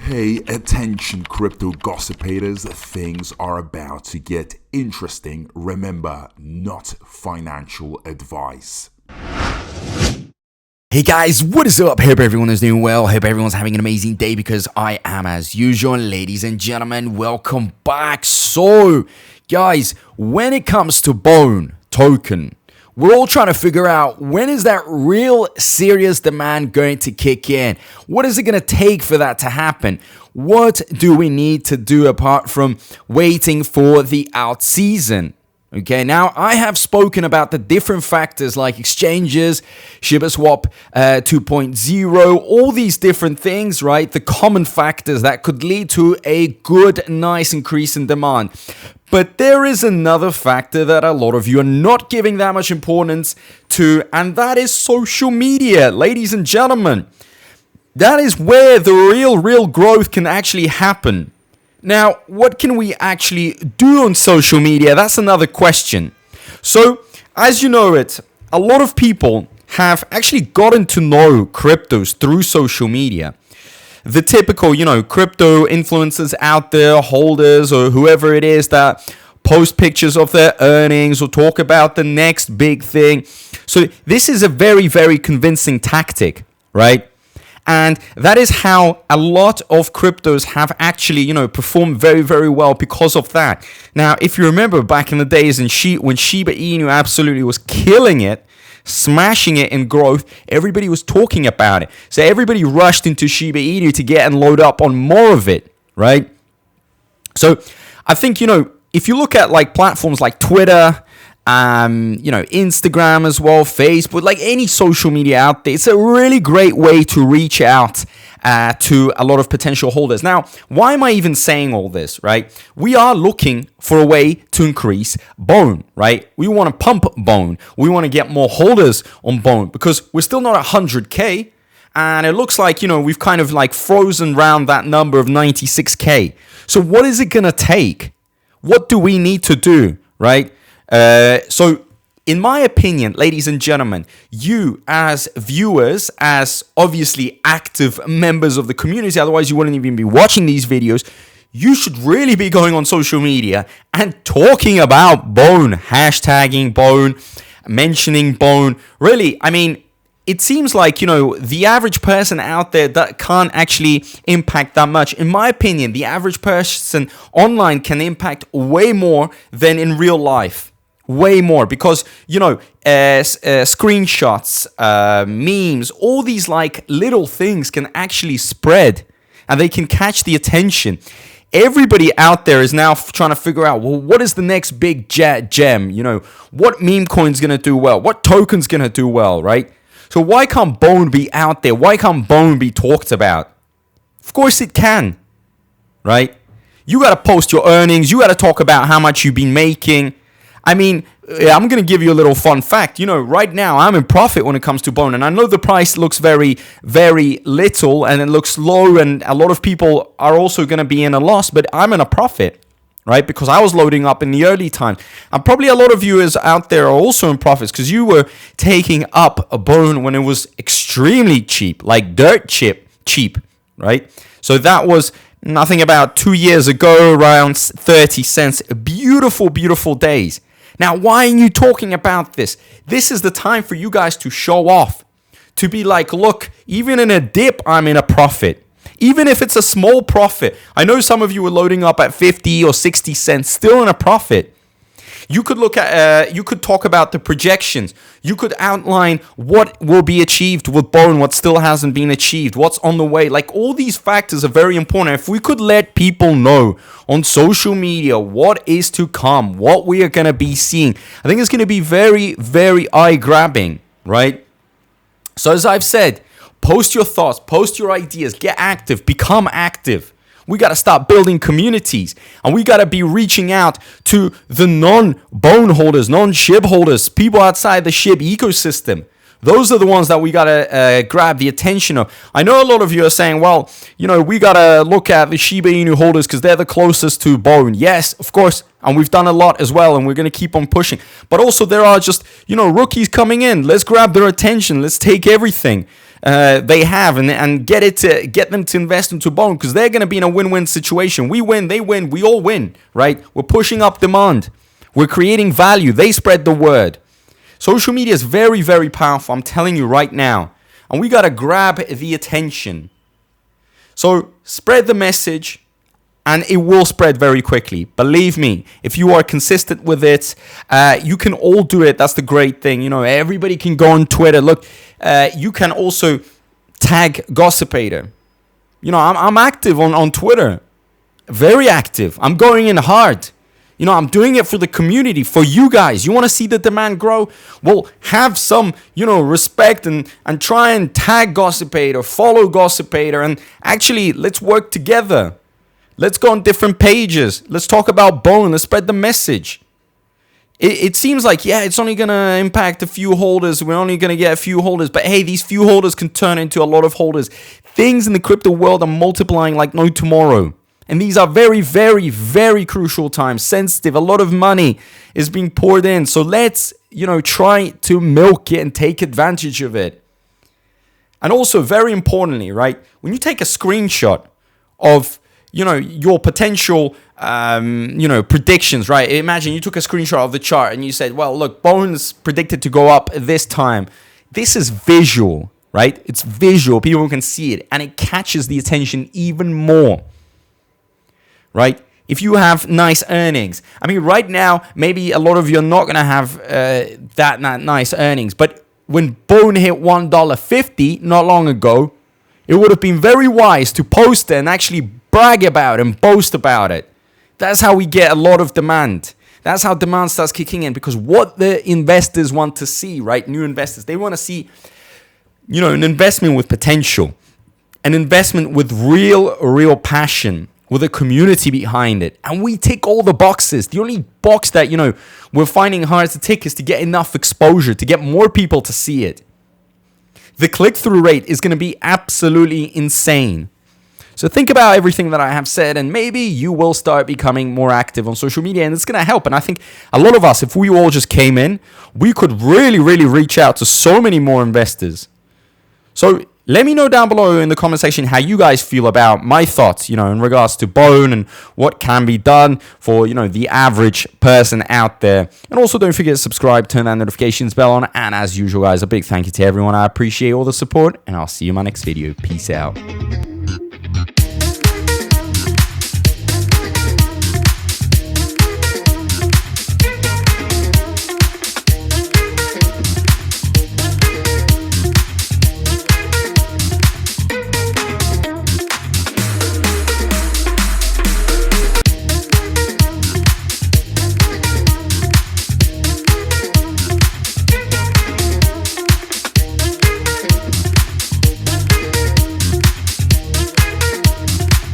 Pay attention, crypto gossipators. Things are about to get interesting. Remember, not financial advice. Hey guys, what is up? Hope everyone is doing well. Hope everyone's having an amazing day because I am as usual. Ladies and gentlemen, welcome back. So, guys, when it comes to Bone token, we're all trying to figure out when is that real serious demand going to kick in? What is it going to take for that to happen? What do we need to do apart from waiting for the out season? Okay, now I have spoken about the different factors like exchanges, Shibaswap 2.0, all these different things, right? The common factors that could lead to a good, nice increase in demand. But there is another factor that a lot of you are not giving that much importance to, and that is social media, ladies and gentlemen. That is where the real growth can actually happen. Now, what can we actually do on social media? That's another question. So, as you know it, a lot of people have actually gotten to know cryptos through social media. The typical, crypto influencers out there, holders or whoever it is that post pictures of their earnings or talk about the next big thing. So this is a very, very convincing tactic, right? And that is how a lot of cryptos have actually, performed very, very well because of that. Now, if you remember back in the days when Shiba Inu absolutely was killing it, smashing it in growth, everybody was talking about it. So everybody rushed into Shiba Inu to get and load up on more of it, right? So I think, if you look at like platforms like Twitter, Instagram as well, Facebook, like any social media out there, it's a really great way to reach out to a lot of potential holders. Now, why am I even saying all this, right? We are looking for a way to increase Bone, right? We want to pump Bone. We want to get more holders on Bone because we're still not 100K. And it looks like, we've kind of like frozen around that number of 96K. So what is it going to take? What do we need to do, right? So in my opinion, ladies and gentlemen, you as viewers, as obviously active members of the community, otherwise you wouldn't even be watching these videos, you should really be going on social media and talking about Bone, hashtagging Bone, mentioning Bone. Really, I mean, it seems like, the average person out there that can't actually impact that much. In my opinion, the average person online can impact way more than in real life. Way more because, screenshots, memes, all these like little things can actually spread and they can catch the attention. Everybody out there is now trying to figure out, well, what is the next big gem? What meme coin's going to do well? What token's going to do well, right? So why can't Bone be out there? Why can't Bone be talked about? Of course it can, right? You got to post your earnings. You got to talk about how much you've been making. I mean, I'm going to give you a little fun fact. Right now I'm in profit when it comes to Bone. And I know the price looks very, very little and it looks low. And a lot of people are also going to be in a loss. But I'm in a profit, right? Because I was loading up in the early time. And probably a lot of viewers out there are also in profits because you were taking up a Bone when it was extremely cheap, like dirt cheap, right? So that was nothing about 2 years ago, around 30 cents. Beautiful, beautiful days. Now, why are you talking about this? This is the time for you guys to show off. To be like, look, even in a dip, I'm in a profit. Even if it's a small profit. I know some of you are loading up at 50 or 60 cents, still in a profit. You could you could talk about the projections. You could outline what will be achieved with Bone, what still hasn't been achieved, what's on the way. Like all these factors are very important. If we could let people know on social media what is to come, what we are going to be seeing, I think it's going to be very, very eye-grabbing, right? So as I've said, post your thoughts, post your ideas, get active, become active. We got to start building communities and we got to be reaching out to the non-Bone holders, non-Shib holders, people outside the Shib ecosystem. Those are the ones that we got to grab the attention of. I know a lot of you are saying, well, we got to look at the Shiba Inu holders because they're the closest to Bone. Yes, of course. And we've done a lot as well. And we're going to keep on pushing. But also there are just, rookies coming in. Let's grab their attention. Let's take everything. they have and get them to invest into Bone, because they're going to be in a win-win situation. We win, they win, we all win, right? We're pushing up demand. We're creating value. They spread the word. Social media is very, very powerful. I'm telling you right now. And we got to grab the attention. So spread the message, and it will spread very quickly. Believe me, if you are consistent with it, you can all do it. That's the great thing. You know, everybody can go on Twitter. Look, you can also tag Gossipator. You know, I'm active on Twitter. Very active. I'm going in hard. You know, I'm doing it for the community, for you guys. You want to see the demand grow? Well, have some, respect and try and tag Gossipator, follow Gossipator, and actually, let's work together. Let's go on different pages. Let's talk about Bone. Let's spread the message. It seems like, it's only going to impact a few holders. We're only going to get a few holders. But hey, these few holders can turn into a lot of holders. Things in the crypto world are multiplying like no tomorrow. And these are very, very, very crucial times, sensitive. A lot of money is being poured in. So let's, try to milk it and take advantage of it. And also, very importantly, right, when you take a screenshot of, your potential, predictions, right? Imagine you took a screenshot of the chart and you said, well, look, Bone's predicted to go up this time. This is visual, right? It's visual. People can see it. And it catches the attention even more. Right? If you have nice earnings. I mean, right now, maybe a lot of you are not going to have that nice earnings. But when Bone hit $1.50 not long ago, it would have been very wise to post it and actually brag about it and boast about it. That's how we get a lot of demand. That's how demand starts kicking in. Because what the investors want to see, right? New investors, they want to see, an investment with potential. An investment with real passion. With a community behind it. And we tick all the boxes. The only box that, we're finding hard to tick is to get enough exposure, to get more people to see it. The click-through rate is going to be absolutely insane. So think about everything that I have said, and maybe you will start becoming more active on social media, and it's going to help. And I think a lot of us, if we all just came in, we could really, really reach out to so many more investors. So let me know down below in the comment section how you guys feel about my thoughts, in regards to Bone and what can be done for, the average person out there. And also don't forget to subscribe, turn that notifications bell on. And as usual, guys, a big thank you to everyone. I appreciate all the support, and I'll see you in my next video. Peace out.